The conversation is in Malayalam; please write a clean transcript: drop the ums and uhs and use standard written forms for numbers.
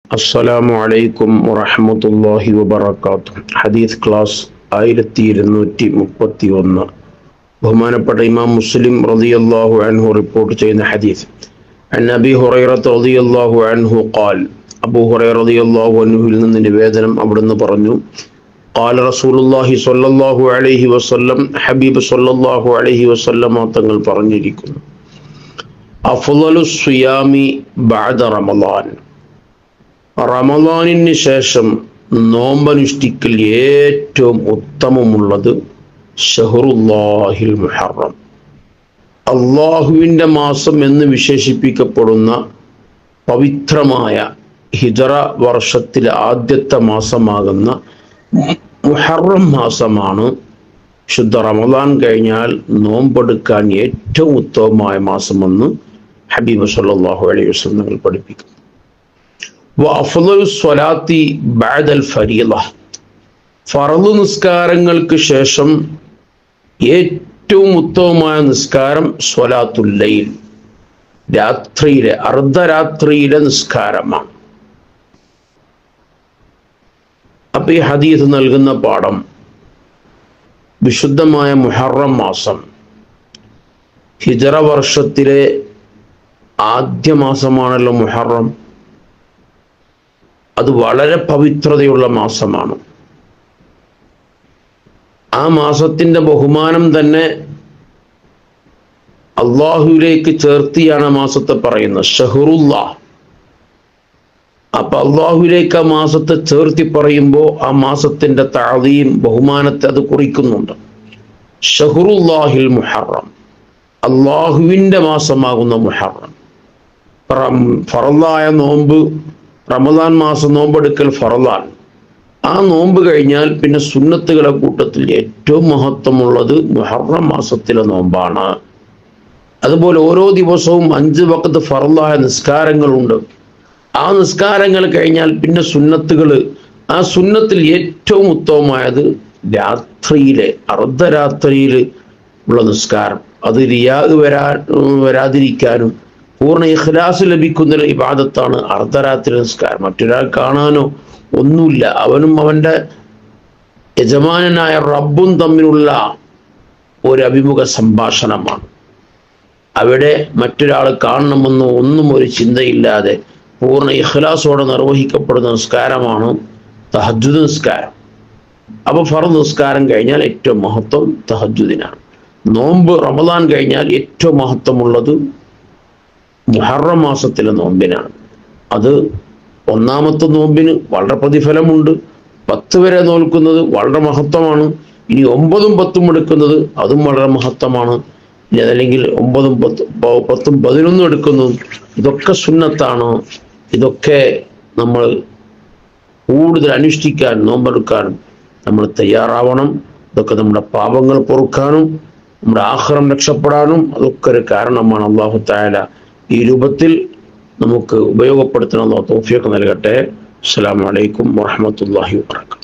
അസ്സലാമു അലൈക്കും വറഹ്മത്തുള്ളാഹി വബറകാതുഹു. ഹദീസ് ക്ലാസ് 1231. ബഹുമാനപ്പെട്ട ഇമാം മുസ്ലിം റളിയല്ലാഹു അൻഹു റിപ്പോർട്ട് ചെയ്യുന്ന ഹദീസ്. അൻ അബീ ഹുറൈറ റളിയല്ലാഹു അൻഹു ഖാൽ, അബൂ ഹുറൈറ റളിയല്ലാഹു അൻഹുവിൽ നിന്ന് നിവേദനം, അവിടുന്ന് പറഞ്ഞു, ഖാല റസൂലുള്ളാഹി സ്വല്ലല്ലാഹു അലൈഹി വസല്ലം, ഹബീബ് സ്വല്ലല്ലാഹു അലൈഹി വസല്ലം തങ്ങൾ പറഞ്ഞിരിക്കുന്നു, അഫ്ളലുസ് സിയാമി ബഅദ റമളാൻ, റമളാനിന് ശേഷം നോമ്പനുഷ്ഠിക്കൽ ഏറ്റവും ഉത്തമമുള്ളത് ഷഹ്റുല്ലാഹിൽ മുഹറം, അള്ളാഹുവിൻ്റെ മാസം എന്ന് വിശേഷിപ്പിക്കപ്പെടുന്ന പവിത്രമായ ഹിജറ വർഷത്തിലെ ആദ്യത്തെ മാസമാകുന്ന മുഹറം മാസമാണ്. ശുദ്ധ റമളാൻ കഴിഞ്ഞാൽ നോമ്പെടുക്കാൻ ഏറ്റവും ഉത്തമമായ മാസമെന്ന് ഹബീബ് സല്ലല്ലാഹു അലൈഹി വസല്ലം പഠിപ്പിക്കുന്നു. വഅഫ്ളലു സ്വലാത്തി ബഅദൽ ഫരീള, ഫർള് നിസ്കാരങ്ങൾക്ക് ശേഷം ഏറ്റവും ഉത്തമമായ നിസ്കാരം സ്വലാത്തുൽ ലൈൽ, രാത്രിയിലെ അർദ്ധരാത്രിയിലെ നിസ്കാരമാണ്. അപ്പൊ ഈ ഹദീസ് നൽകുന്ന പാഠം, വിശുദ്ധമായ മുഹറം മാസം ഹിജറ വർഷത്തിലെ ആദ്യ മാസമാണല്ലോ മുഹറം. അത് വളരെ പവിത്രതയുള്ള മാസമാണ്. ആ മാസത്തിന്റെ ബഹുമാനം തന്നെ അള്ളാഹുവിലേക്ക് ചേർത്തിയാണ് ആ മാസത്തെ പറയുന്നത്, ഷഹ്റുല്ലാഹ്. അപ്പൊ അള്ളാഹുവിലേക്ക് ആ മാസത്തെ ചേർത്തി പറയുമ്പോൾ ആ മാസത്തിന്റെ തഅദീം, ബഹുമാനത്തെ അത് കുറിക്കുന്നുണ്ട്. ഷഹ്റുല്ലാഹിൽ മുഹറം, അള്ളാഹുവിന്റെ മാസമാകുന്ന മുഹറം. ഫറളായ നോമ്പ്, റമളാൻ മാസം നോമ്പെടുക്കൽ ഫറളാൻ. ആ നോമ്പ് കഴിഞ്ഞാൽ പിന്നെ സുന്നത്തുകളെ കൂട്ടത്തിൽ ഏറ്റവും മഹത്വമുള്ളത് മുഹറം മാസത്തിലെ നോമ്പാണ്. അതുപോലെ ഓരോ ദിവസവും 5 വഖ്ത് ഫറളായ നിസ്കാരങ്ങളുണ്ട്. ആ നിസ്കാരങ്ങൾ കഴിഞ്ഞാൽ പിന്നെ സുന്നത്തുകൾ. ആ സുന്നത്തിൽ ഏറ്റവും ഉത്തമമായത് രാത്രിയിലെ അർദ്ധരാത്രിയിൽ ഉള്ള നിസ്കാരം. അത് റിയാ വരാതിരിക്കാനും പൂർണ്ണ ഇഖ്ലാസ് ലഭിക്കുന്ന ഇബാദത്താണ് അർദ്ധരാത്രി നിസ്കാരം. മറ്റൊരാൾ കാണാനോ ഒന്നുമില്ല, അവനും അവൻ്റെ യജമാനനായ റബ്ബും തമ്മിലുള്ള ഒരു അഭിമുഖ സംഭാഷണമാണ്. അവിടെ മറ്റൊരാൾ കാണണമെന്നോ ഒന്നും ഒരു ചിന്തയില്ലാതെ പൂർണ്ണ ഇഖ്ലാസോടെ നിർവഹിക്കപ്പെടുന്ന നിസ്കാരമാണ് തഹജ്ജുദ് നിസ്കാരം. അപ്പോൾ ഫർദ് നിസ്കാരം കഴിഞ്ഞാൽ ഏറ്റവും മഹത്വം തഹജ്ജുദിനാണ്. നോമ്പ് റമളാൻ കഴിഞ്ഞാൽ ഏറ്റവും മഹത്വമുള്ളത് മുഹറം മാസത്തിലെ നോമ്പിനാണ്. അത് ഒന്നാമത്തെ നോമ്പിന് വളരെ പ്രതിഫലമുണ്ട്. 10 വരെ നോൽക്കുന്നത് വളരെ മഹത്വമാണ്. ഇനി 9ഉം 10ഉം എടുക്കുന്നത് അതും വളരെ മഹത്വമാണ്. ഇനി അതല്ലെങ്കിൽ 9ഉം 10ഉം 11ഉം എടുക്കുന്നതും ഇതൊക്കെ സുന്നത്താണ്. ഇതൊക്കെ നമ്മൾ കൂടുതൽ അനുഷ്ഠിക്കാൻ, നോമ്പെടുക്കാൻ നമ്മൾ തയ്യാറാവണം. ഇതൊക്കെ നമ്മുടെ പാപങ്ങൾ പൊറുക്കാനും നമ്മുടെ ആഖിറം രക്ഷപ്പെടാനും അതൊക്കെ ഒരു കാരണമാണ്. അല്ലാഹു തആല ഈ രൂപത്തിൽ നമുക്ക് ഉപയോഗപ്പെടുത്തണം. തൗഫീഖ് നൽകട്ടെ. അസ്സലാമു അലൈക്കും വറഹ്മത്തുള്ളാഹി വബറകാതുഹു.